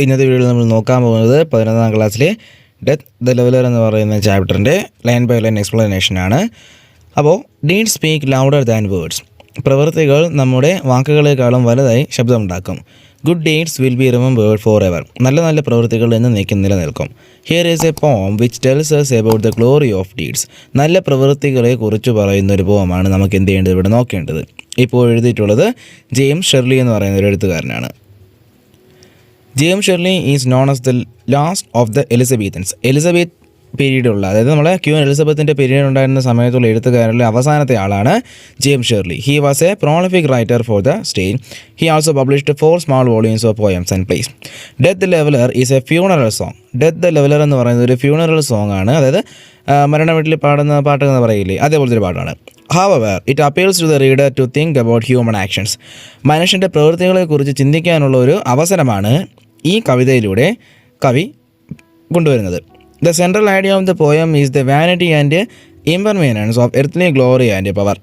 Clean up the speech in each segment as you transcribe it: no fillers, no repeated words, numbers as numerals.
ഇന്നത്തെ വീഡിയോയിൽ നമ്മൾ നോക്കാൻ പോകുന്നത് 11ാം ക്ലാസ്സിലെ ഡെത്ത് ദ ലെവലർ എന്ന് പറയുന്ന ചാപ്റ്ററിൻ്റെ ലൈൻ ബൈ ലൈൻ എക്സ്പ്ലനേഷനാണ്. അപ്പോൾ deed speak louder than words. പ്രവൃത്തികൾ നമ്മുടെ വാക്കുകളെക്കാളും വലുതായി ശബ്ദമുണ്ടാക്കും. Good deeds will be remembered for ever. നല്ല നല്ല പ്രവൃത്തികൾ എന്നേക്കും നിലനിൽക്കും. Here is a poem which tells us about the glory of deeds. നല്ല പ്രവൃത്തികളെ കുറിച്ച് പറയുന്ന ഒരു പോമാണ് നമുക്ക് എന്ത് ചെയ്യേണ്ടത്, ഇവിടെ നോക്കേണ്ടത്. ഇപ്പോൾ എഴുതിയിട്ടുള്ളത് ജെയിംസ് ഷെർലി എന്ന് പറയുന്ന ഒരു എഴുത്തുകാരനാണ്. James Shirley is known as the last of the Elizabethans. Elizabeth പീരീഡുള്ള, അതായത് നമ്മളെ ക്യൂൻ എലിസബത്തിൻ്റെ പീരീഡ് ഉണ്ടായിരുന്ന സമയത്തുള്ള എഴുത്തുകാരിലെ അവസാനത്തെ ആളാണ് James Shirley. He was A prolific writer for the state. He also published 4 small volumes of poems and place. Death the leveller is A funeral song. Death the leveller എന്ന് പറയുന്നത് ഒരു funeral song ആണ്. അതായത് മരണ വീട്ടിൽ പാടുന്ന പാട്ട് എന്ന് പറയില്ലേ, അതേപോലത്തെ ഒരു പാട്ടാണ്. However, it appeals to the reader to think about human actions. മനുഷ്യൻ്റെ പ്രവൃത്തികളെക്കുറിച്ച് ചിന്തിക്കാനുള്ള ഒരു അവസരമാണ് ഈ കവിതയിലൂടെ കവി കൊണ്ടുവരുന്നത്. The central idea of the poem is the vanity and impermanence of earthly glory and power.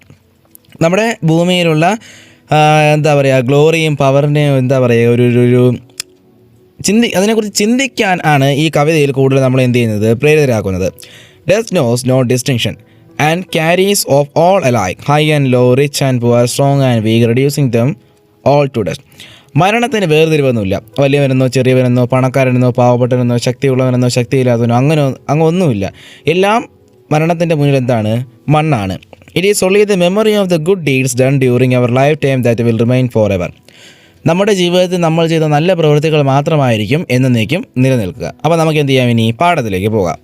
നമ്മുടെ ഭൂമിയിലുള്ള എന്താ പറയുക, ഗ്ലോറിയും പവറിനെയും എന്താ പറയുക, ഒരു അതിനെക്കുറിച്ച് ചിന്തിക്കാൻ ആണ് ഈ കവിതയിൽ കൂടുതൽ നമ്മൾ എന്ത് ചെയ്യുന്നത്, പ്രേരിതരാക്കുന്നത്. Death knows no distinction and carries of all alike, high and low, rich and poor, strong and weak, reducing them all to dust. മരണത്തിന് വേർതിരിവൊന്നുമില്ല. വലിയവനെന്നോ ചെറിയവനെന്നോ പണക്കാരനെന്നോ പാവപ്പെട്ടവനെന്നോ ശക്തിയുള്ളവനെന്നോ ശക്തിയില്ലാത്തവനോ അങ്ങനെ ഒന്നുമില്ല. എല്ലാം മരണത്തിൻ്റെ മുന്നിൽ എന്താണ്, മണ്ണാണ്. It is only the memory of the good deeds done during our lifetime that will remain forever. നമ്മുടെ ജീവിതത്തിൽ നമ്മൾ ചെയ്ത നല്ല പ്രവൃത്തികൾ മാത്രമായിരിക്കും എന്നേക്കും നിലനിൽക്കുക. അപ്പോൾ നമുക്ക് എന്ത് ചെയ്യാം, ഇനി പാഠത്തിലേക്ക് പോകാം.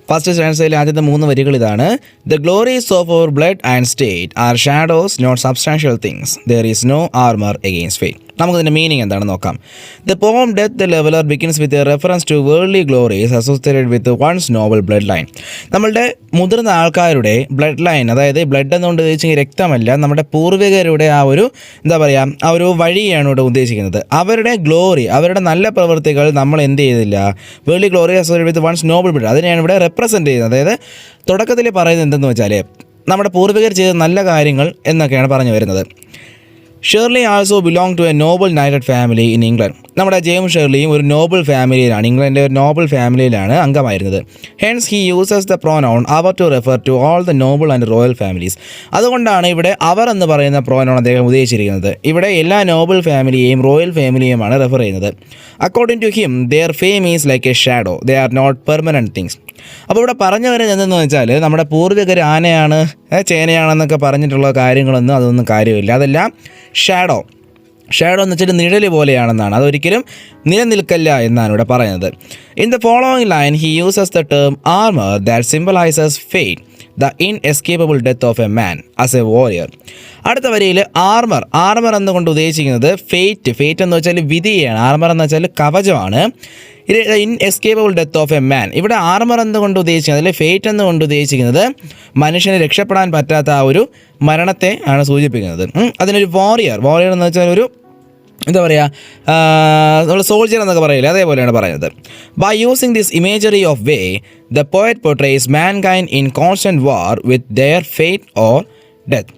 ഫസ്റ്റ് സ്റ്റാൻസയിലെ ആദ്യത്തെ 3 വരികൾ ഇതാണ്. The glories of our blood and state are shadows not substantial things. There is no armour against fate. നമുക്കിതിൻ്റെ മീനിങ് എന്താണെന്ന് നോക്കാം. The poem death the leveller begins with a reference to worldly glories associated with one's noble blood line. നമ്മളുടെ മുതിർന്ന ആൾക്കാരുടെ blood line, അതായത് blood എന്നുകൊണ്ട് ഉദ്ദേശിക്കുന്ന രക്തമല്ല, നമ്മുടെ പൂർവികരുടെ ആ ഒരു എന്താ പറയുക, ആ ഒരു വഴിയാണ് ഇവിടെ ഉദ്ദേശിക്കുന്നത്. അവരുടെ ഗ്ലോറി, അവരുടെ നല്ല പ്രവൃത്തികൾ നമ്മൾ എന്ത് ചെയ്തില്ല, worldly glory associated with one's noble blood, അതിനെയാണ് ഇവിടെ റെപ്രസെൻറ്റ് ചെയ്യുന്നത്. അതായത് തുടക്കത്തിൽ പറയുന്നത് എന്തെന്ന് വെച്ചാൽ നമ്മുടെ പൂർവികർ ചെയ്ത നല്ല കാര്യങ്ങൾ എന്നൊക്കെയാണ് പറഞ്ഞു വരുന്നത്. Shirley also belong to a noble knighted family in England. നമ്മുടെ ജെയിംസ് ഷെർലിയും ഒരു നോബൽ ഫാമിലിയിലാണ്, ഇംഗ്ലണ്ടിൻ്റെ ഒരു നോബൽ ഫാമിലിയിലാണ് അംഗമായിരുന്നത്. Hence he uses the pronoun our to refer to all the noble and royal families. അതുകൊണ്ടാണ് ഇവിടെ അവർ എന്ന് പറയുന്ന പ്രോനൗൺ അദ്ദേഹം ഉദ്ദേശിച്ചിരിക്കുന്നത്. ഇവിടെ എല്ലാ നോബൽ ഫാമിലിയെയും റോയൽ ഫാമിലിയുമാണ് റെഫർ ചെയ്യുന്നത്. According to him their fame is like a shadow, they are not permanent things. അപ്പോൾ ഇവിടെ പറഞ്ഞു വരുന്നത് എന്തെന്ന് വെച്ചാൽ നമ്മുടെ പൂർവികർ ആനയാണ് ചേനയാണെന്നൊക്കെ പറഞ്ഞിട്ടുള്ള കാര്യങ്ങളൊന്നും അതൊന്നും കാര്യമില്ല. അതെല്ലാം ഷാഡോ എന്ന് വെച്ചിട്ട് നിഴൽ പോലെയാണെന്നാണ്, അതൊരിക്കലും നിലനിൽക്കില്ല എന്നാണ് ഇവിടെ പറയുന്നത്. In the following line he uses the term armour that symbolises fate, the inescapable death of a man as a warrior. അടുത്ത വരിയിൽ ആർമർ എന്നുകൊണ്ട് ഉദ്ദേശിക്കുന്നത് ഫെയ്റ്റ് എന്ന് വെച്ചാൽ വിധിയാണ്. ആർമർ എന്ന് വെച്ചാൽ കവചമാണ്. ഇൻഎസ്കേപ്പബിൾ ഡെത്ത് ഓഫ് എ മാൻ. ഇവിടെ ആർമർ എന്നുകൊണ്ട് ഉദ്ദേശിക്കുന്നത്, അല്ലെങ്കിൽ ഫെയ്റ്റ് എന്നുകൊണ്ട് ഉദ്ദേശിക്കുന്നത് മനുഷ്യന് രക്ഷപ്പെടാൻ പറ്റാത്ത ആ ഒരു മരണത്തെ ആണ് സൂചിപ്പിക്കുന്നത്. അതിനൊരു വാരിയർ എന്ന് വെച്ചാൽ ഒരു എന്താ പറയുക, നമ്മൾ സോൾജർ എന്നൊക്കെ പറയില്ലേ, അതേപോലെയാണ് പറയുന്നത്. By using this imagery of way the poet portrays mankind in constant war with their fate or death.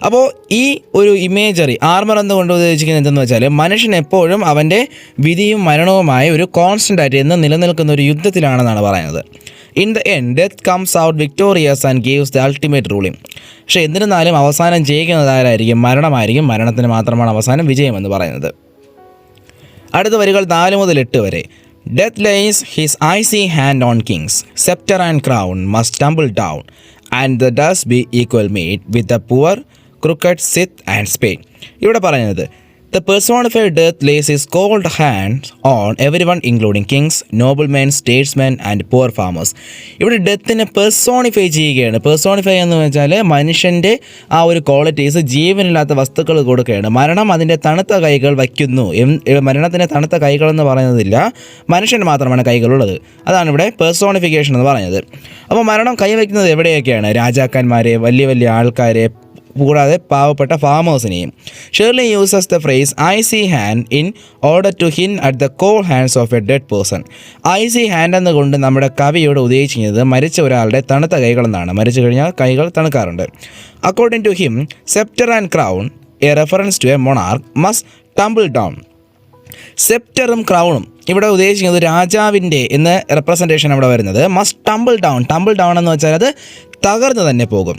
അപ്പോൾ ഈ ഒരു ഇമേജറി ആർമർ എന്നുകൊണ്ട് ഉദ്ദേശിക്കുന്നത് എന്തെന്ന് വെച്ചാൽ മനുഷ്യൻ എപ്പോഴും അവൻ്റെ വിധിയും മരണവുമായ ഒരു കോൺസ്റ്റൻ്റ് ആയിട്ട് എന്ന് നിലനിൽക്കുന്ന ഒരു യുദ്ധത്തിലാണെന്നാണ് പറയുന്നത്. In the end death comes out victorious and gives the ultimate ruling. പക്ഷേ എന്നിരുന്നാലും അവസാനം ജയിക്കുന്നത് ആരായിരിക്കും, മരണമായിരിക്കും. മരണത്തിന് മാത്രമാണ് അവസാനം വിജയമെന്ന് പറയുന്നത്. അടുത്ത വരികൾ 4 മുതൽ 8 വരെ. Death lays his icy hand on kings, sceptre and crown must tumble down and the dust be equal made with the poor crooked scythe and spade. ഇവിടെ പറയുന്നത് the personified death lays his cold hands on everyone including kings, noblemen, statesmen and poor farmers. ഇവിടെ ഡെത്തിനെ personify ചെയ്യുകയാണ്. Personify എന്ന് വെച്ചാൽ മനുഷ്യൻ്റെ ആ ഒരു qualities ജീവനില്ലാത്ത വസ്തുക്കൾ കൊടുക്കുകയാണ്. മരണം അതിൻ്റെ തണുത്ത കൈകൾ വയ്ക്കുന്നു. മരണത്തിൻ്റെ തണുത്ത കൈകളെന്ന് പറയുന്നതില്ല, മനുഷ്യന് മാത്രമാണ് കൈകളുള്ളത്. അതാണ് ഇവിടെ പെർസോണിഫിക്കേഷൻ എന്ന് പറയുന്നത്. അപ്പോൾ മരണം കൈവയ്ക്കുന്നത് എവിടെയൊക്കെയാണ്, രാജാക്കന്മാരെ, വലിയ വലിയ ആൾക്കാരെ, കൂടാതെ പാവപ്പെട്ട ഫാമേഴ്സിനെയും. Shirley uses the phrase icy hand in order to hint at the cold hands of a dead person. Icy hand എന്നുകൊണ്ട് നമ്മുടെ കവിയോട് ഉദ്ദേശിക്കുന്നത് മരിച്ച ഒരാളുടെ തണുത്ത കൈകളെന്നാണ്. മരിച്ചു കഴിഞ്ഞാൽ കൈകൾ തണുക്കാറുണ്ട്. According to him sceptre and crown, a reference to a monarch, must tumble down. സെപ്റ്ററും ക്രൗണും ഇവിടെ ഉദ്ദേശിക്കുന്നത് രാജാവിൻ്റെ എന്ന് റെപ്രസെൻറ്റേഷൻ അവിടെ വരുന്നത്. മസ്റ്റ് ടംബിൾ ഡൗൺ എന്ന് വെച്ചാൽ അത് തകർന്നു തന്നെ പോകും.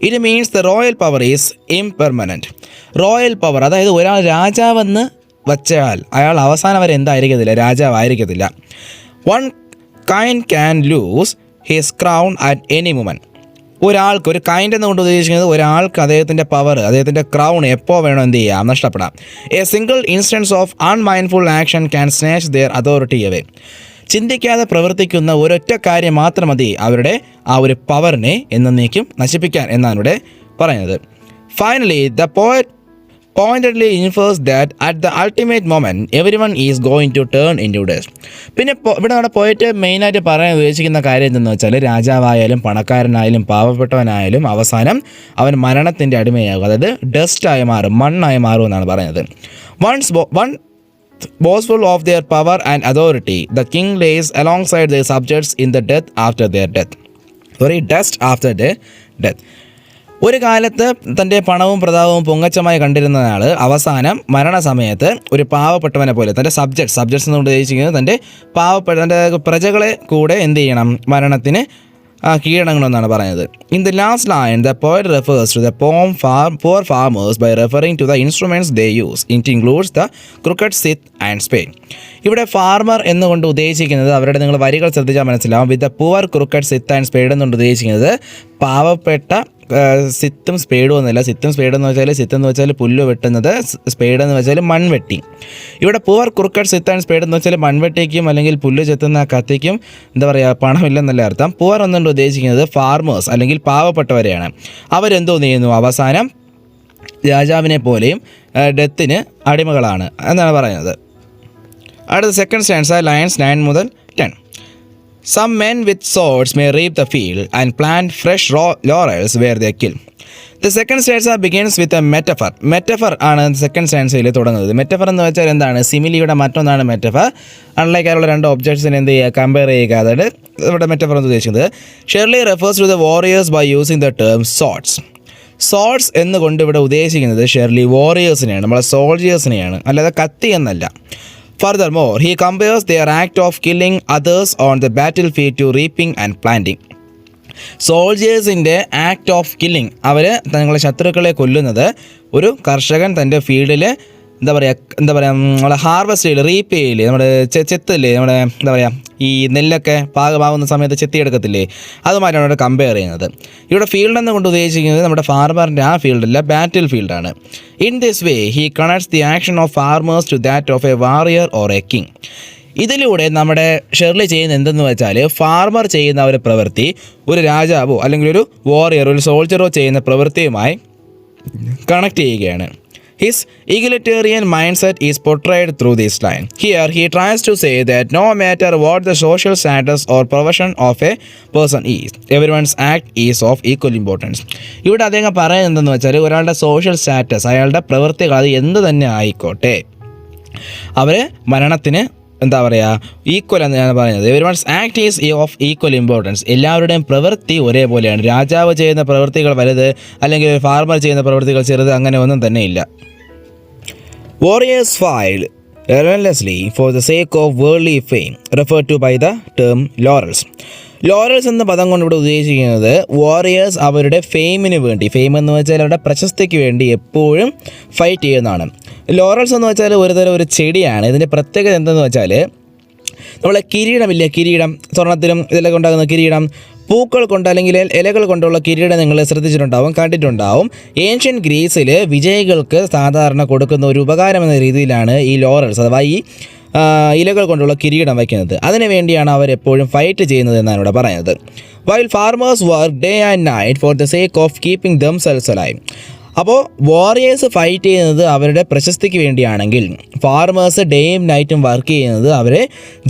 It means the royal power is impermanent. Royal power അതായത് ഒരാൾ രാജാവെന്ന് വച്ചാൽ അയാൾ അവസാനം വരെ എന്തായിരിക്കത്തില്ല, രാജാവായിരിക്കത്തില്ല. One kind can lose his crown at any moment. ഒരാൾക്ക് ഒരു കൈൻഡ് എന്നുകൊണ്ട് ഉദ്ദേശിക്കുന്നത് ഒരാൾക്ക് അദ്ദേഹത്തിൻ്റെ പവർ, അദ്ദേഹത്തിൻ്റെ ക്രൗൺ എപ്പോൾ വേണോ എന്ത് ചെയ്യാം, നഷ്ടപ്പെടാം. A single instance of unmindful action can snatch their authority away. ചിന്തിക്കാതെ പ്രവർത്തിക്കുന്ന ഒരൊറ്റ കാര്യം മാത്രം മതി അവരുടെ ആ ഒരു പവറിനെ എന്നേക്കും നശിപ്പിക്കാൻ എന്നാണ് ഇവിടെ പറയുന്നത്. Finally the poet pointedly infers that at the ultimate moment everyone is going to turn into dust. പിന്നെ ഇവിടെ നമ്മുടെ പോയിട്ട് മെയിനായിട്ട് പറയാൻ ഉദ്ദേശിക്കുന്ന കാര്യം എന്തെന്ന് വെച്ചാൽ രാജാവായാലും പണക്കാരനായാലും പാവപ്പെട്ടവനായാലും അവസാനം അവൻ മരണത്തിൻ്റെ അടിമയാകും, അതായത് ഡസ്റ്റായി മാറും, മണ്ണായി മാറും എന്നാണ് പറയുന്നത്. One boastful of their power and authority, the king lays alongside their subjects in the dust after their death. ഒരു കാലത്ത് തൻ്റെ പണവും പ്രതാപവും പൊങ്ങച്ചമായി കണ്ടിരുന്ന ആൾ അവസാനം മരണസമയത്ത് ഒരു പാവപ്പെട്ടവനെ പോലെ തൻ്റെ സബ്ജക്ട്സ് എന്ന് ഉദ്ദേശിക്കുന്നത് തൻ്റെ തൻ്റെ പ്രജകളെ കൂടെ എന്ത് ചെയ്യണം, മരണത്തിന് കീഴടങ്ങണമെന്നാണ് പറയുന്നത്. In the last line the poet refers to the poor farmers by referring to the instruments they use. It includes the crooked scythe and spade. ഇവിടെ ഫാർമർ എന്നുകൊണ്ട് ഉദ്ദേശിക്കുന്നത് അവരുടെ നിങ്ങൾ വരികൾ ശ്രദ്ധിച്ചാൽ മനസ്സിലാവും. With the poor crooked scythe and spade എന്നുകൊണ്ട് ഉദ്ദേശിക്കുന്നത് പാവപ്പെട്ട സിത്തും സ്പേഡും ഒന്നുമില്ല. സിത്തും സ്പേഡെന്ന് വെച്ചാൽ പുല്ല് വെട്ടുന്നത്, സ്പേഡ് എന്ന് വെച്ചാൽ മൺവെട്ടി. ഇവിടെ poor crooked scythe and spade എന്ന് വെച്ചാൽ മൺവെട്ടിക്കും അല്ലെങ്കിൽ പുല്ല് ചെത്തുന്ന കത്തിക്കും എന്താ പറയുക, പണമില്ലെന്നല്ല അർത്ഥം. പുവർ എന്നുകൊണ്ട് ഉദ്ദേശിക്കുന്നത് ഫാർമേഴ്സ് അല്ലെങ്കിൽ പാവപ്പെട്ടവരെയാണ്. അവരെന്തോ ചെയ്യുന്നു, അവസാനം രാജാവിനെ പോലെയും ഡെത്തിന് അടിമകളാണ് എന്നാണ് പറയുന്നത്. അടുത്ത സെക്കൻഡ് സ്റ്റാൻസ ലൈൻസ് 9 മുതൽ 10. Some men with swords may reap the field and plant fresh laurels where they kill. The second stanza begins with a metaphor. Metaphor ആണ് സെക്കൻഡ് സ്റ്റാൻസയിൽ തുടങ്ങുന്നത്. മെറ്റഫർ എന്ന് വെച്ചാൽ എന്താണ്, സിമിലിയുടെ മറ്റൊന്നാണ് മെറ്റഫർ. അൺലൈക്ക് അതിലുള്ള രണ്ട് ഒബ്ജക്ട്സിനെ എന്ത് ചെയ്യുക, കമ്പയർ ചെയ്യുക. അതായത് ഇവിടെ മെറ്റഫർ എന്ന് ഉദ്ദേശിക്കുന്നത് Shirley refers to the warriors by using the term swords എന്നുകൊണ്ട് ഇവിടെ ഉദ്ദേശിക്കുന്നത് ഷെർലി വാറിയേഴ്സിനെയാണ്, നമ്മളെ സോൾജിയേഴ്സിനെയാണ്, അല്ലാതെ കത്തി എന്നല്ല. Furthermore, he compares their act of killing others on the battlefield to reaping and planting. സോൾജേഴ്സിൻ്റെ ആക്ട് ഓഫ് കില്ലിങ്, അവർ തങ്ങളുടെ ശത്രുക്കളെ കൊല്ലുന്നത് ഒരു കർഷകൻ തൻ്റെ ഫീൽഡിൽ എന്താ പറയുക നമ്മളെ ഹാർവെസ്റ്റ് ചെയ്യില്ല, റീപ്പ് ചെയ്യില്ലേ, നമ്മുടെ ചെത്തില്ലേ, നമ്മുടെ എന്താ പറയുക ഈ നെല്ലൊക്കെ പാകമാകുന്ന സമയത്ത് ചെത്തിയെടുക്കത്തില്ലേ, അതുമായിട്ടാണ് ഇവിടെ കമ്പയർ ചെയ്യുന്നത്. ഇവിടെ ഫീൽഡ് എന്ന് കൊണ്ട് ഉദ്ദേശിക്കുന്നത് നമ്മുടെ ഫാർമറിൻ്റെ ആ ഫീൽഡല്ല, ബാറ്റിൽ ഫീൽഡാണ്. In this way he connects the action of farmers to that of a warrior or a king. ഇതിലൂടെ നമ്മുടെ ഷെർലി ചെയ്യുന്ന എന്തെന്ന് വെച്ചാൽ ഫാർമർ ചെയ്യുന്ന ഒരു പ്രവൃത്തി ഒരു രാജാവോ അല്ലെങ്കിൽ ഒരു വാറിയറോ ഒരു സോൾജറോ ചെയ്യുന്ന പ്രവൃത്തിയുമായി കണക്ട് ചെയ്യുകയാണ്. His egalitarian mindset is portrayed through this line. Here he tries to say that no matter what the social status or profession of a person is, everyone's act is of equal importance. ഇവിടെ അദ്ദേഹം പറയുന്നത് എന്തെന്ന് വെച്ചാൽ ഒരാളുടെ social status, അയാളുടെ പ്രവൃത്തികൾ അത് എന്ത് തന്നെ ആയിക്കോട്ടെ, അവർ മരണത്തിന് എന്താ പറയുക ഈക്വൽ എന്നാണ് പറയുന്നത്. Everyone's act is of equal importance. എല്ലാവരുടെയും പ്രവൃത്തി ഒരേപോലെയാണ്. രാജാവ് ചെയ്യുന്ന പ്രവൃത്തികൾ വലുത് അല്ലെങ്കിൽ ഫാർമർ ചെയ്യുന്ന പ്രവൃത്തികൾ ചെറുത്, അങ്ങനെ ഒന്നും തന്നെ ഇല്ല. Warriors fight relentlessly for the sake of worldly fame, referred to by the term laurels. Laurels എന്ന പദം കൊണ്ട് ഇവിടെ ഉദ്ദേശിക്കുന്നത് വാറിയേഴ്സ് അവരുടെ ഫെയിമിന് വേണ്ടി, ഫെയിം എന്ന് വെച്ചാൽ അവരുടെ പ്രശസ്തിക്ക് വേണ്ടി എപ്പോഴും ഫൈറ്റ് ചെയ്യുന്നതാണ്. ലോറൽസ് എന്ന് വെച്ചാൽ ഒരു ചെടിയാണ്. ഇതിൻ്റെ പ്രത്യേകത എന്തെന്ന് വെച്ചാൽ നമ്മളെ കിരീടം, സ്വർണ്ണത്തിലും ഇതിലൊക്കെ ഉണ്ടാകുന്ന കിരീടം, പൂക്കൾ കൊണ്ട് അല്ലെങ്കിൽ ഇലകൾ കൊണ്ടുള്ള കിരീടം നിങ്ങൾ ശ്രദ്ധിച്ചിട്ടുണ്ടാവും, കണ്ടിട്ടുണ്ടാവും. ഏൻഷ്യൻ ഗ്രീസിൽ വിജയികൾക്ക് സാധാരണ കൊടുക്കുന്ന ഒരു ഉപകാരം എന്ന രീതിയിലാണ് ഈ ലോറൽസ് അഥവാ ഈ ഇലകൾ കൊണ്ടുള്ള കിരീടം വയ്ക്കുന്നത്. അതിനു വേണ്ടിയാണ് അവരെപ്പോഴും ഫൈറ്റ് ചെയ്യുന്നത് എന്നാണ് ഇവിടെ പറയുന്നത്. While farmers work day and night for the sake of keeping themselves alive. അപ്പോൾ വാറിയേഴ്സ് ഫൈറ്റ് ചെയ്യുന്നത് അവരുടെ പ്രശസ്തിക്ക് വേണ്ടിയാണെങ്കിൽ ഫാർമേഴ്സ് ഡേയും നൈറ്റും വർക്ക് ചെയ്യുന്നത് അവരെ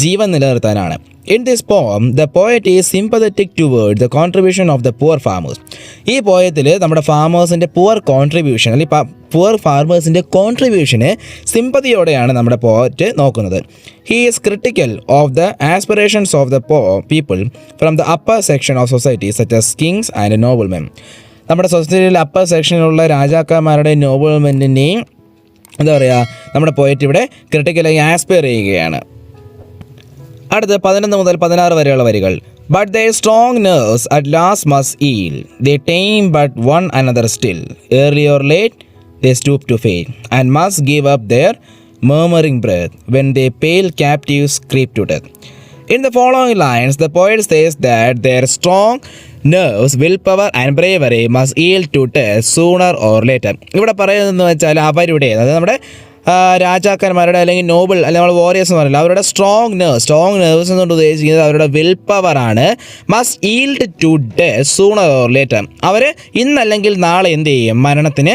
ജീവൻ നിലനിർത്താനാണ്. In this poem, the poet is sympathetic toward the contribution of the poor farmers. ഈ പോയത്തിൽ നമ്മുടെ ഫാമേഴ്സിൻ്റെ poor contribution അല്ലെങ്കിൽ പുവർ ഫാർമേഴ്സിൻ്റെ കോൺട്രിബ്യൂഷനെ സിമ്പതിയോടെയാണ് നമ്മുടെ പോയറ്റ് നോക്കുന്നത്. He is critical of the aspirations of the people from the upper section of society such as kings and noblemen. നമ്മുടെ സൊസൈറ്റിയിലെ അപ്പർ സെക്ഷനിലുള്ള രാജാക്കന്മാരുടെ നോബിൾമെൻറ്റിനെയും എന്താ പറയുക, നമ്മുടെ പോയറ്റ് ഇവിടെ ക്രിട്ടിക്കലായി ആസ്പയർ ചെയ്യുകയാണ്. അടുത്ത് 11 മുതൽ 16 വരെയുള്ള വരികൾ. But their strong nerves at last must yield. They tame but one another still. Early or late, they stoop to fate, and must give up their murmuring breath when their pale captives creep to death. In the following lines, the poet says that their strong nerves, willpower and bravery must yield to death sooner or later. ഇവിടെ പറയുന്നതെന്ന് വെച്ചാൽ അവരുടെ, അതായത് നമ്മുടെ രാജാക്കന്മാരുടെ അല്ലെങ്കിൽ നോബിൾ അല്ലെങ്കിൽ നമ്മൾ വാരിയേഴ്സ് എന്ന് പറയില്ല, അവരുടെ സ്ട്രോങ് നെർവ്സ് എന്നുകൊണ്ട് ഉദ്ദേശിക്കുന്നത് അവരുടെ വിൽ പവറാണ്. Must yield to death sooner or later. അവർ ഇന്നല്ലെങ്കിൽ നാളെ എന്ത് ചെയ്യും, മരണത്തിന്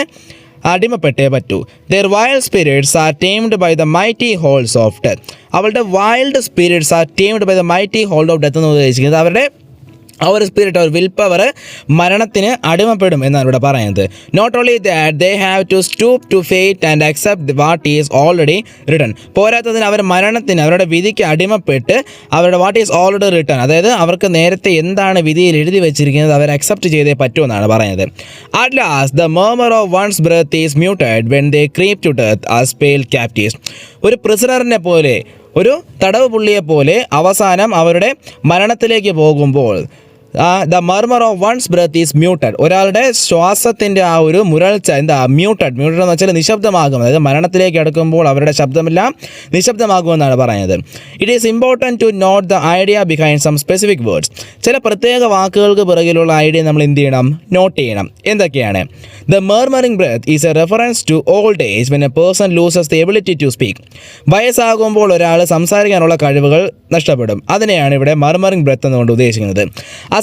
അടിമപ്പെട്ടേ പറ്റൂ. Their wild spirits are tamed by the mighty holds of death. അവരുടെ wild spirits are tamed by the mighty hold of death എന്ന് ഉദ്ദേശിക്കുന്നത് അവരുടെ സ്പിരിറ്റ്, വിൽ പവർ മരണത്തിന് അടിമപ്പെടും എന്നാണ് ഇവിടെ പറയുന്നത്. Not only that they have to stoop to fate and accept what is already written. പോരാത്തതിന് അവർ മരണത്തിന്, അവരുടെ വിധിക്ക് അടിമപ്പെട്ട് അവരുടെ വാട്ട് ഈസ് ഓൾറെഡി റിട്ടൺ, അതായത് അവർക്ക് നേരത്തെ എന്താണ് വിധിയിൽ എഴുതി വെച്ചിരിക്കുന്നത് അവർ അക്സെപ്റ്റ് ചെയ്തേ പറ്റുമെന്നാണ് പറയുന്നത്. At last the murmur of one's breath is muted when they creep to death as pale captives. ഒരു പ്രിസണറിനെ പോലെ, ഒരു തടവ് പുള്ളിയെ പോലെ അവസാനം അവരുടെ മരണത്തിലേക്ക് പോകുമ്പോൾ the murmur of one's breath is muted. ഒരാളുടെ ശ്വാസത്തിൻ്റെ ആ ഒരു മുരൾച്ച മ്യൂട്ടഡ് എന്ന് വെച്ചാൽ നിശബ്ദമാകും. അതായത് മരണത്തിലേക്ക് അടുക്കുമ്പോൾ അവരുടെ ശബ്ദമെല്ലാം നിശബ്ദമാകുമെന്നാണ് പറയുന്നത്. It is important to note the idea behind some specific words. ചില പ്രത്യേക വാക്കുകൾക്ക് പിറകിലുള്ള ഐഡിയ നമ്മൾ എന്ത് ചെയ്യണം, നോട്ട് ചെയ്യണം. എന്തൊക്കെയാണ്? The murmuring breath is a reference to old age when a person loses the ability to speak. വയസ്സാകുമ്പോൾ ഒരാൾ സംസാരിക്കാനുള്ള കഴിവുകൾ നഷ്ടപ്പെടും. അതിനെയാണ് ഇവിടെ മർമറിംഗ് ബ്രെത്ത് എന്നുകൊണ്ട് ഉദ്ദേശിക്കുന്നത്.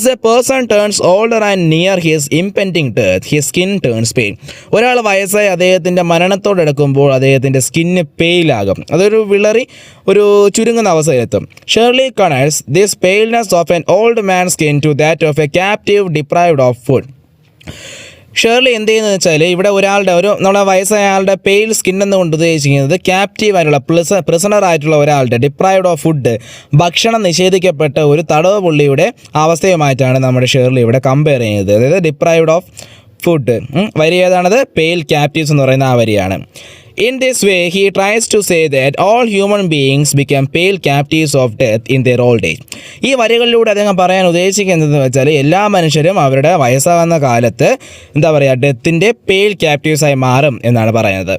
As a person turns older and near his impending death, his skin turns pale. ഒരാൾ വയസ്സായി അദ്ദേഹത്തിൻ്റെ മരണത്തോടടുക്കുമ്പോൾ അദ്ദേഹത്തിൻ്റെ സ്കിന്ന് പെയിലാകും. അതൊരു വിളറി, ഒരു ചുരുങ്ങുന്ന അവസ്ഥയിലെത്തും. Shirley connects this paleness of an old man skin to that of a captive deprived of food. Shirley എന്ത് ചെയ്യുന്നത് വെച്ചാൽ ഇവിടെ നമ്മുടെ വയസ്സായ ആളുടെ പെയിൽ സ്കിൻ എന്നുകൊണ്ട് ഉദ്ദേശിക്കുന്നത് ക്യാപ്റ്റീവ് ആയിട്ടുള്ള പ്രിസണർ ആയിട്ടുള്ള ഒരാളുടെ ഡിപ്രൈവ്ഡ് ഓഫ് ഫുഡ്, ഭക്ഷണം നിഷേധിക്കപ്പെട്ട ഒരു തടവ് പുള്ളിയുടെ അവസ്ഥയുമായിട്ടാണ് നമ്മുടെ ഷേർലി ഇവിടെ കമ്പയർ ചെയ്യുന്നത്. അതായത് ഡിപ്രൈവ്ഡ് ഓഫ് ഫുഡ് വരി ഏതാണത്, പെയിൽ ക്യാപ്റ്റീവ്സ് എന്ന് പറയുന്ന ആ വരിയാണ്. In this way, he tries to say that all human beings become pale captives of death in their old age. ഈ വരികളിലൂടെ അദ്ദേഹം പറയാൻ ഉദ്ദേശിക്കുന്നത് വെച്ചാൽ എല്ലാ മനുഷ്യരും അവരുടെ വയസ്സാകുന്ന കാലത്ത് ഡെത്തിൻ്റെ പെയിൽ ക്യാപ്റ്റീവ്സായി മാറും എന്നാണ് പറയുന്നത്.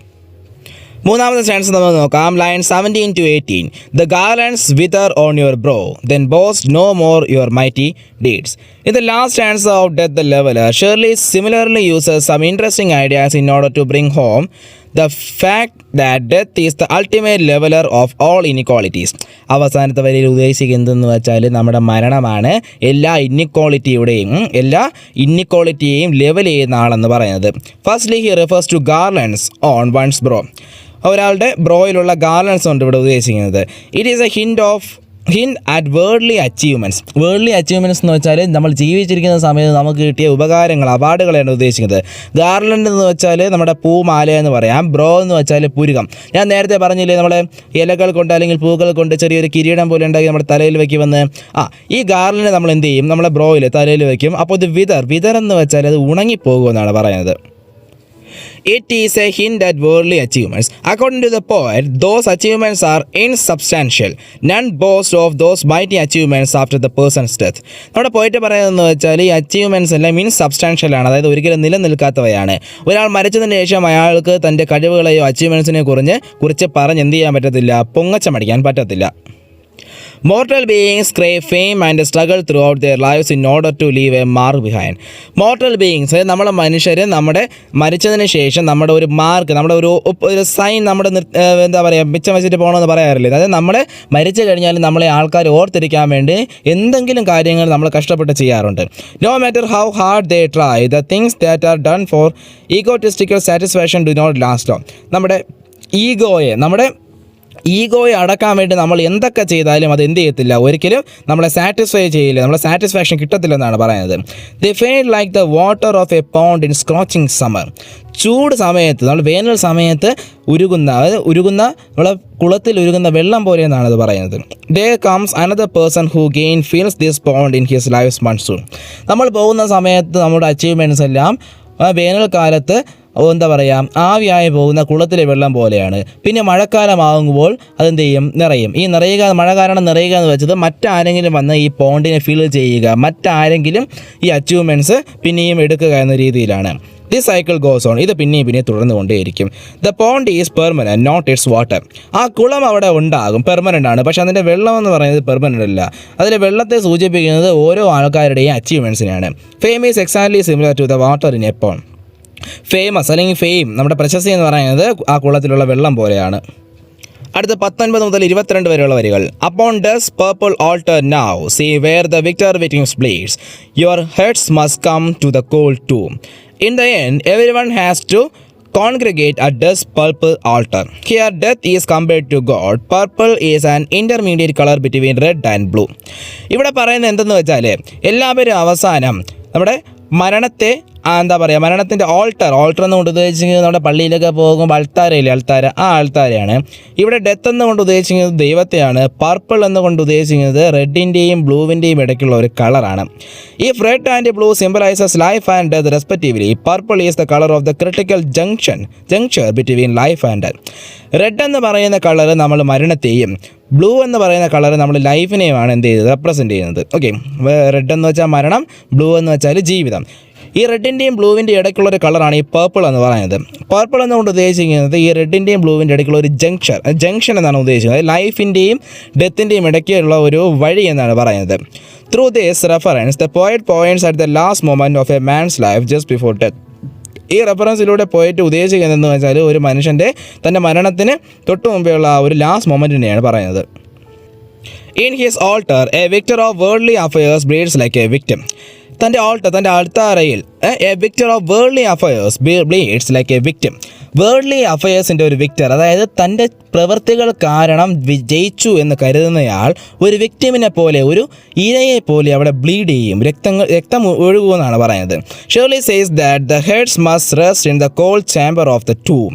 മൂന്നാമത്തെ സ്റ്റാൻസ് നമ്മൾ നോക്കാം. Line 17 to 18. The garlands wither on your brow, then boast no more your mighty deeds. In the last stanza of Death the Leveler, Shirley similarly uses some interesting ideas in order to bring home the fact that death is the ultimate leveler of all inequalities. അവസാനത്തെ വരിയിൽ ഉദ്ദേശിക്കുന്നതെന്ന് വെച്ചാൽ നമ്മുടെ മരണമാണ് എല്ലാ ഇന്നിക്വാളിറ്റിയെയും level ചെയ്യുന്ന ആളെന്ന് പറയുന്നത്. Firstly he refers to garlands on one's brow. ഒരാളുടെ ബ്രോയിലുള്ള ഗാർലൻഡ്സ് കൊണ്ട് ഇവിടെ ഉദ്ദേശിക്കുന്നത്. It is a hint at worldly achievements. Worldly achievements എന്ന് വെച്ചാൽ നമ്മൾ ജീവിച്ചിരിക്കുന്ന സമയത്ത് നമുക്ക് കിട്ടിയ ഉപകാരങ്ങൾ, അവാർഡുകളാണ് ഉദ്ദേശിക്കുന്നത്. ഗാർലൻഡ് എന്ന് വെച്ചാൽ നമ്മുടെ പൂമാല എന്ന് പറയാം. ബ്രോ എന്ന് വെച്ചാൽ പുരുകം. ഞാൻ നേരത്തെ പറഞ്ഞില്ലേ, നമ്മുടെ ഇലകൾ കൊണ്ട് അല്ലെങ്കിൽ പൂക്കൾ കൊണ്ട് ചെറിയൊരു കിരീടം പോലെ ഉണ്ടാക്കി നമ്മുടെ തലയിൽ വയ്ക്കുമെന്ന്. ഈ ഗാർലൻഡ് നമ്മൾ എന്ത് ചെയ്യും, നമ്മളെ ബ്രോയിൽ തലയിൽ വയ്ക്കും. അപ്പോൾ ഇത് വിതർ എന്ന് വെച്ചാൽ അത് ഉണങ്ങിപ്പോകുമെന്നാണ് പറയുന്നത്. It is a hint at worldly achievements. According to the poet, those achievements are insubstantial. None boast of those mighty achievements after the person's death. നമ്മുടെ പോയിട്ട് പറയുന്നതെന്ന് വെച്ചാൽ ഈ അച്ചീവ്മെൻറ്റ്സ് എല്ലാം ഇൻസബ്സ്റ്റാൻഷ്യൽ ആണ്, അതായത് ഒരിക്കലും നിലനിൽക്കാത്തവയാണ്. ഒരാൾ മരിച്ചതിന് ശേഷം അയാൾക്ക് തൻ്റെ കഴിവുകളെയോ അച്ചീവ്മെൻറ്റ്സിനെ കുറിച്ച് പറഞ്ഞ് എന്ത് ചെയ്യാൻ പറ്റത്തില്ല, പൊങ്ങച്ചമടിക്കാൻ പറ്റത്തില്ല. Mortal beings crave fame and struggle throughout their lives in order to leave a mark behind. Mortal beings, നമ്മളെ മനുഷ്യർ നമ്മുടെ മരിച്ചതിന് ശേഷം നമ്മുടെ ഒരു മാർക്ക്, നമ്മുടെ ഒരു സൈൻ, നമ്മുടെ മിച്ചം വെച്ചിട്ട് പോകണമെന്ന് പറയാറില്ലേ. അതായത് നമ്മളെ മരിച്ചു കഴിഞ്ഞാൽ നമ്മളെ ആൾക്കാർ ഓർത്തിരിക്കാൻ വേണ്ടി എന്തെങ്കിലും കാര്യങ്ങൾ നമ്മൾ കഷ്ടപ്പെട്ട് ചെയ്യാറുണ്ട്. No matter how hard they try, the things that are done for egotistical satisfaction do not last long. നമ്മുടെ ഈഗോയെ അടക്കാൻ വേണ്ടി നമ്മൾ എന്തൊക്കെ ചെയ്താലും അത് എന്ത് ചെയ്യത്തില്ല, ഒരിക്കലും നമ്മളെ സാറ്റിസ്ഫൈ ചെയ്യില്ല, നമ്മളെ സാറ്റിസ്ഫാക്ഷൻ കിട്ടത്തില്ലെന്നാണ് പറയുന്നത്. They fail like the water of a pond in scorching summer. ചൂട് സമയത്ത്, നമ്മൾ വേനൽ സമയത്ത് ഉരുകുന്ന നമ്മളെ കുളത്തിൽ ഉരുകുന്ന വെള്ളം പോലെ എന്നാണ് അത് പറയുന്നത്. There comes another person who again fills this pond in his life's monsoon. നമ്മൾ പോകുന്ന സമയത്ത് നമ്മുടെ അച്ചീവ്മെൻറ്റ്സ് എല്ലാം വേനൽക്കാലത്ത് എന്താ പറയുക, ആവിയായി പോകുന്ന കുളത്തിലെ വെള്ളം പോലെയാണ്. പിന്നെ മഴക്കാലമാകുമ്പോൾ അതെന്ത് ചെയ്യും, നിറയും. ഈ നിറയുക, മഴ കാരണം നിറയുക എന്ന് വെച്ചത് മറ്റാരെങ്കിലും വന്ന് ഈ പോണ്ടിനെ ഫിൽ ചെയ്യുക, മറ്റാരെങ്കിലും ഈ അച്ചീവ്മെൻറ്റ്സ് പിന്നെയും എടുക്കുക എന്ന രീതിയിലാണ്. This cycle goes on. ഇത് പിന്നെയും തുടർന്നു കൊണ്ടേയിരിക്കും. The pond is permanent not its water. ആ കുളം അവിടെ ഉണ്ടാകും, പെർമനൻ്റ് ആണ്. പക്ഷേ അതിൻ്റെ വെള്ളം എന്ന് പറയുന്നത് പെർമനൻ്റ് അല്ല. അതിലെ വെള്ളത്തെ സൂചിപ്പിക്കുന്നത് ഓരോ ആൾക്കാരുടെയും അച്ചീവ്മെൻറ്റ്സിനാണ്. Fame is exactly similar to the water in a pond. Famous അല്ലെങ്കിൽ ഫെയിം, നമ്മുടെ പ്രശസ്തി എന്ന് പറയുന്നത് ആ കുളത്തിലുള്ള വെള്ളം പോലെയാണ്. അടുത്ത 19 മുതൽ 22 വരെയുള്ള വരികൾ. Upon does purple alter now see where the Victor വിറ്റിംഗ്സ് blades your heads must come to the call to. In the end, everyone has to congregate at this purple altar. Here, death is compared to God. Purple is an intermediate color between red and blue. ഇവിടെ പറയുന്നത് എന്തെന്ന് വെച്ചാൽ, എല്ലാവരും അവസാനം നമ്മുടെ മരണത്തെ എന്താ പറയുക, മരണത്തിൻ്റെ ഓൾട്ടർ എന്നുകൊണ്ട് ഉദ്ദേശിക്കുന്നത് നമ്മുടെ പള്ളിയിലൊക്കെ പോകുമ്പോൾ അൾത്താര, ആ അൾത്താരയാണ്. ഇവിടെ ഡെത്ത് എന്നുകൊണ്ട് ഉദ്ദേശിക്കുന്നത് ദൈവത്തെയാണ്. പർപ്പിൾ എന്നുകൊണ്ട് ഉദ്ദേശിക്കുന്നത് റെഡിൻ്റെയും ബ്ലൂവിൻ്റെയും ഇടയ്ക്കുള്ള ഒരു കളറാണ്. If red and blue symbolises life and death respectively, purple is the colour of the critical juncture between life and death. Red എന്ന് പറയുന്ന കളർ നമ്മൾ മരണത്തെയും, ബ്ലൂ എന്ന് പറയുന്ന കളർ നമ്മൾ ലൈഫിനെയുമാണ് എന്ത് ചെയ്തത്, റെപ്രസെൻറ്റ് ചെയ്യുന്നത്. ഓക്കെ, റെഡ് എന്ന് വെച്ചാൽ മരണം, ബ്ലൂ എന്ന് വെച്ചാൽ ജീവിതം. ഈ റെഡിൻ്റെയും ബ്ലൂവിൻ്റെ ഇടയ്ക്കുള്ളൊരു കളറാണ് ഈ പർപ്പിൾ എന്ന് പറയുന്നത്. പർപ്പിൾ എന്നുകൊണ്ട് ഉദ്ദേശിക്കുന്നത് ഈ റെഡിൻ്റെയും ബ്ലൂവിൻ്റെ ഇടയ്ക്കുള്ള ഒരു ജംഗ്ഷൻ എന്നാണ് ഉദ്ദേശിക്കുന്നത്. ലൈഫിൻ്റെയും ഡെത്തിൻ്റെയും ഇടയ്ക്കുള്ള ഒരു വഴി എന്നാണ് പറയുന്നത്. Through this reference the poet points at the last moment of A man's life just before death. ഈ റെഫറൻസിലൂടെ പോയിട്ട് ഉദ്ദേശിക്കുന്നതെന്ന് വെച്ചാൽ ഒരു മനുഷ്യൻ്റെ തൻ്റെ മരണത്തിന് തൊട്ട് മുമ്പെയുള്ള ആ ഒരു ലാസ്റ്റ് മൊമെൻറ്റിനെയാണ് പറയുന്നത്. In his altar a victor of worldly affairs bleeds like a victim. തൻ്റെ അൾത്താരയിൽ a victor of worldly affairs bleeds like a victim. Worldly അഫയേഴ്സിൻ്റെ ഒരു വിക്ടർ, അതായത് തൻ്റെ പ്രവൃത്തികൾ കാരണം വിജയിച്ചു എന്ന് കരുതുന്നയാൾ ഒരു വിക്ടിമിനെ പോലെ, ഒരു ഇരയെ പോലെ അവിടെ ബ്ലീഡ് ചെയ്യും, രക്തം ഒഴുകുമെന്നാണ് പറയുന്നത്. Shirley says that the heads must rest in the cold chamber of the tomb.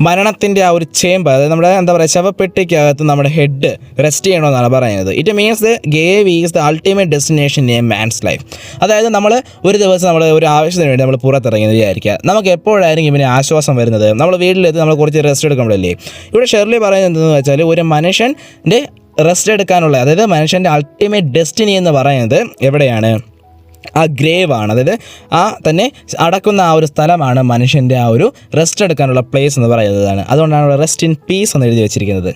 മരണത്തിൻ്റെ ആ ഒരു ചേംബർ, അതായത് നമ്മുടെ എന്താ പറയുക, ശവപ്പെട്ടിക്കകത്ത് നമ്മുടെ ഹെഡ് റെസ്റ്റ് ചെയ്യണമെന്നാണ് പറയുന്നത്. It means the grave is the ultimate destination in A man's life. അതായത് നമ്മൾ ഒരു ദിവസം നമ്മൾ ഒരു ആവശ്യത്തിന് വേണ്ടി നമ്മൾ പുറത്തിറങ്ങിയെന്ന് വിചാരിക്കുക, നമുക്ക് എപ്പോഴായിരിക്കും ഇവന് ആശ്വാസം വരുന്നത്? നമ്മൾ വീട്ടിലെത്തി നമ്മൾ കുറച്ച് റെസ്റ്റ് എടുക്കുമ്പോഴല്ലേ. ഇവിടെ ഷെർലി പറയുന്നത് എന്തെന്ന് വെച്ചാൽ, ഒരു മനുഷ്യൻ്റെ റെസ്റ്റ് എടുക്കാനുള്ള, അതായത് മനുഷ്യൻ്റെ അൾട്ടിമേറ്റ് ഡെസ്റ്റിനി എന്ന് പറയുന്നത് എവിടെയാണ്? ആ ഗ്രേവ് ആണ്. അതായത് ആ തന്നെ അടക്കുന്ന ആ ഒരു സ്ഥലമാണ് മനുഷ്യൻ്റെ ആ ഒരു റെസ്റ്റ് എടുക്കാനുള്ള പ്ലേസ് എന്ന് പറയുന്നതാണ്. അതുകൊണ്ടാണ് ഇവിടെ റെസ്റ്റ് ഇൻ പീസ് എന്ന് എഴുതി വെച്ചിരിക്കുന്നത്.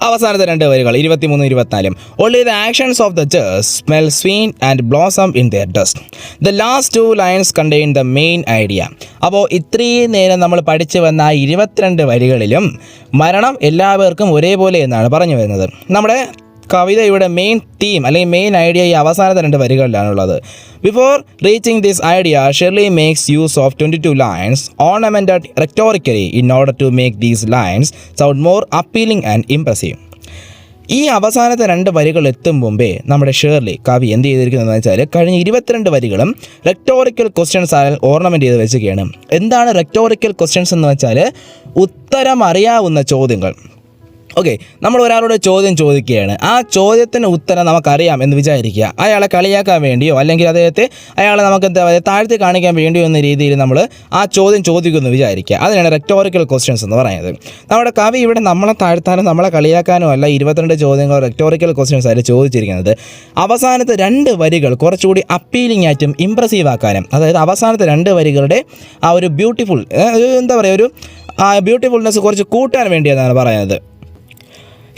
അവസാനത്തെ 2 വരികൾ 23, 24. Only the actions of the just smell sweet and blossom in their dust. The last 2 lines contain the main idea. അപ്പോൾ ഇത്രയും നേരം നമ്മൾ പഠിച്ചു വന്ന ആ 22 വരികളിലും മരണം എല്ലാവർക്കും ഒരേപോലെ എന്നാണ് പറഞ്ഞു വരുന്നത്. നമ്മുടെ കവിതയുടെ മെയിൻ തീം അല്ലെങ്കിൽ മെയിൻ ഐഡിയ ഈ അവസാനത്തെ 2 വരികളിലാണുള്ളത്. Before reaching this idea, Shirley makes use of 22 lines ornamented rhetorically in order to make these lines sound more appealing and impressive. ഈ അവസാനത്തെ 2 വരികൾ എത്തും മുമ്പേ നമ്മുടെ ഷേർലി കവി എന്ത് ചെയ്തിരിക്കുന്നതെന്ന് വെച്ചാൽ, കഴിഞ്ഞ 22 വരികളും റെക്ടോറിക്കൽ ക്വസ്റ്റ്യൻസ് ഓർണമെൻറ്റ് ചെയ്ത് വെച്ചിരിക്കുകയാണ്. എന്താണ് റെക്ടോറിക്കൽ ക്വസ്റ്റ്യൻസ് എന്ന് വെച്ചാൽ? ഉത്തരം അറിയാവുന്ന ചോദ്യങ്ങൾ. ഓക്കെ, നമ്മൾ ഒരാളോട് ചോദ്യം ചോദിക്കുകയാണ്, ആ ചോദ്യത്തിന് ഉത്തരം നമുക്കറിയാം എന്ന് വിചാരിക്കുക. അയാളെ കളിയാക്കാൻ വേണ്ടിയോ അല്ലെങ്കിൽ അയാളെ നമുക്ക് എന്താ പറയുക, താഴ്ത്തി കാണിക്കാൻ വേണ്ടിയോ എന്ന രീതിയിൽ നമ്മൾ ആ ചോദ്യം ചോദിക്കുമെന്ന് വിചാരിക്കുക. അതിനാണ് റെക്ടോറിക്കൽ ക്വസ്റ്റ്യൻസ് എന്ന് പറയുന്നത്. നമ്മുടെ കവി ഇവിടെ നമ്മളെ താഴ്ത്താനോ നമ്മളെ കളിയാക്കാനോ അല്ല 22 ചോദ്യങ്ങൾ റെക്ടോറിക്കൽ ക്വസ്റ്റ്യൻസ് ആയിട്ട് ചോദിച്ചിരിക്കുന്നത്. അവസാനത്തെ 2 വരികൾ കുറച്ചുകൂടി അപ്പീലിംഗ് ആയിട്ടും ഇംപ്രസീവ് ആക്കാനും, അതായത് അവസാനത്തെ 2 വരികളുടെ ആ ഒരു ബ്യൂട്ടിഫുൾ എന്താ പറയുക, ഒരു ബ്യൂട്ടിഫുൾനെസ് കുറച്ച് കൂട്ടാൻ വേണ്ടിയെന്നാണ് പറയുന്നത്.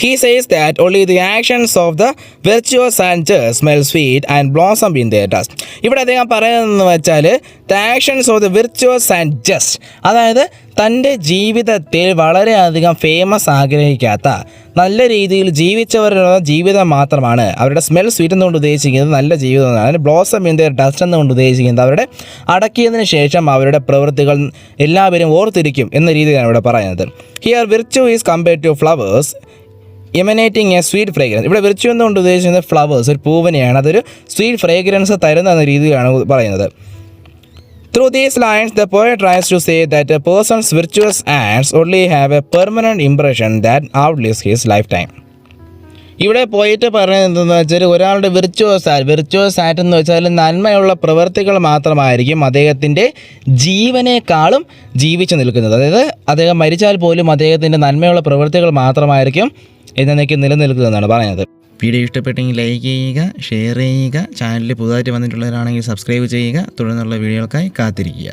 He says that only the actions of the virtuous and just smell sweet and blossom in their dust. ഇവിടെ അദ്ദേഹം പറയുന്നതെന്ന് വെച്ചാൽ, the actions of the virtuous and just, അതായത് തൻ്റെ ജീവിതത്തിൽ വളരെയധികം ഫേമസ് ആഗ്രഹിക്കാത്ത, നല്ല രീതിയിൽ ജീവിച്ചവരുടെ ജീവിതം മാത്രമാണ് അവരുടെ സ്മെൽ സ്വീറ്റ് എന്നുകൊണ്ട് ഉദ്ദേശിക്കുന്നത് നല്ല ജീവിതം എന്നാണ്. ബ്ലോസം ഇൻ ദെയർ ഡസ്റ്റ് എന്നുകൊണ്ട് ഉദ്ദേശിക്കുന്നത് അവരുടെ അടക്കിയതിന് ശേഷം അവരുടെ പ്രവൃത്തികൾ എല്ലാവരും ഓർത്തിരിക്കും എന്ന രീതിയിലാണ് ഇവിടെ പറയുന്നത്. Here virtue is compared to flowers emanating a sweet fragrance. ഇവിടെ വിർച്യു എന്നുകൊണ്ട് ഉദ്ദേശിക്കുന്നത് ഫ്ലവേഴ്സ്, ഒരു പൂവിനെയാണ്. അതൊരു സ്വീറ്റ് ഫ്രേഗ്രൻസ് തരുന്ന രീതിയിലാണ് പറയുന്നത്. Through these lines, the poet tries to say that a person's virtuous acts only have a permanent impression that outlives his lifetime. ഇവിടെ പോയിട്ട് പറയുന്നത് എന്തെന്ന് വെച്ചാൽ ഒരാളുടെ വിർച്വസ് ആക്ട് എന്ന് വെച്ചാൽ നന്മയുള്ള പ്രവൃത്തികൾ മാത്രമായിരിക്കും അദ്ദേഹത്തിൻ്റെ ജീവനേക്കാളും ജീവിച്ചു നിൽക്കുന്നത്. അതായത് അദ്ദേഹം മരിച്ചാൽ പോലും അദ്ദേഹത്തിൻ്റെ നന്മയുള്ള പ്രവൃത്തികൾ മാത്രമായിരിക്കും എന്നേക്ക് നിലനിൽക്കുന്നതെന്നാണ് പറയുന്നത്. വീഡിയോ ഇഷ്ടപ്പെട്ടെങ്കിൽ ലൈക്ക് ചെയ്യുക, ഷെയർ ചെയ്യുക, ചാനലിൽ പുതുതായിട്ട് വന്നിട്ടുള്ളവരാണെങ്കിൽ സബ്സ്ക്രൈബ് ചെയ്യുക, തുടർന്നുള്ള വീഡിയോകൾക്കായി കാത്തിരിക്കുക.